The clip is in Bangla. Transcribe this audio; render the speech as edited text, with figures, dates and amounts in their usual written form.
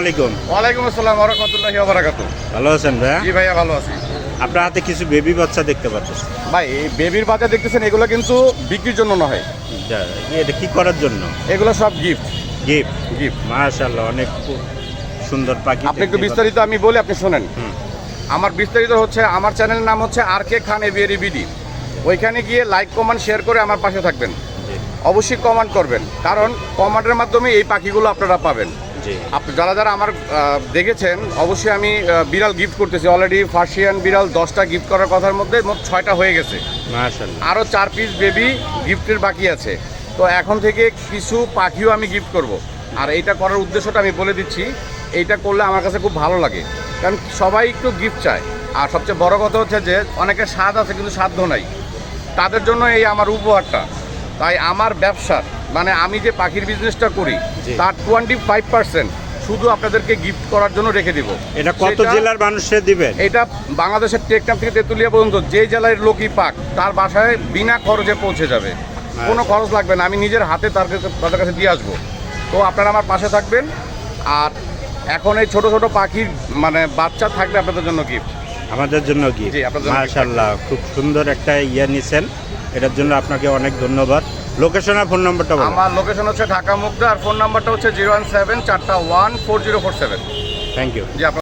আলাইকুম। ওয়ালাইকুম আসসালাম ওয়া রাহমাতুল্লাহি ওয়া বারাকাতুহু। ভালো আছেন ভাইয়া? জি ভাইয়া ভালো আছি। আপনার হাতে কিছু বেবি বাচ্চা দেখতে পাচ্ছেন। ভাই এই বেবির বাচ্চা দেখতেছেন, এগুলো কিন্তু বিক্রির জন্য নয়, এটা কি করার জন্য? এগুলো সব গিফট। গিফট। গিফট। মাশাআল্লাহ, অনেক সুন্দর পাখি। আপনি একটু বিস্তারিত আমি বলি, আপনি শোনেন। আমার বিস্তারিত হচ্ছে, আমার চ্যানেলের নাম হচ্ছে আর কে খান এভিয়ারি বিডি। ওইখানে গিয়ে লাইক কমেন্ট শেয়ার করে আমার পাশে থাকবেন। অবশ্যই কমেন্ট করবেন, কারণ কমেন্টের মাধ্যমে এই পাখিগুলো আপনারা পাবেন। আপনি যারা যারা আমার দেখেছেন, অবশ্যই আমি বিড়াল গিফট করতেছি। অলরেডি ফার্সিয়ান বিড়াল 10টা গিফট করার কথার মধ্যে মোট 6টা হয়ে গেছে। মাশাআল্লাহ, আরও 4 পিস বেবি গিফটের বাকি আছে। তো এখন থেকে কিছু পাখিও আমি গিফট করব। আর এইটা করার উদ্দেশ্যটা আমি বলে দিচ্ছি। এইটা করলে আমার কাছে খুব ভালো লাগে, কারণ সবাই একটু গিফট চায়। আর সবচেয়ে বড় কথা হচ্ছে যে অনেকের স্বাদ আছে কিন্তু সাধ্য নাই, তাদের জন্য এই আমার উপহারটা। তাই আমার ব্যবসার মানে আমি যে পাখির বিজনেসটা করি তার 25% শুধু আপনাদেরকে গিফট করার জন্য রেখে দিব। এটা কত জেলার মানুষে দিবেন? এটা বাংলাদেশের টেকনাফ থেকে তেঁতুলিয়া পর্যন্ত যে জেলার লোকই পাক তার বাসায় বিনা খরচে পৌঁছে যাবে। কোনো খরচ লাগবে না, আমি নিজের হাতে তাদের কাছে দিয়ে আসবো। তো আপনারা আমার পাশে থাকবেন। আর এখন এই ছোট ছোট পাখির মানে বাচ্চা থাকবে আপনাদের জন্য গিফট। আমাদের জন্য কি? জি, আপনাদের জন্য মাশাআল্লাহ, খুব সুন্দর একটা নিছেন। এটার জন্য আপনাকে অনেক ধন্যবাদ। লোকেশন আর ফোন নাম্বারটা বলুন। আমার লোকেশন হচ্ছে ঢাকা মুগদা, আর ফোন নাম্বারটা হচ্ছে 017 4 1 4047। Thank you. জি।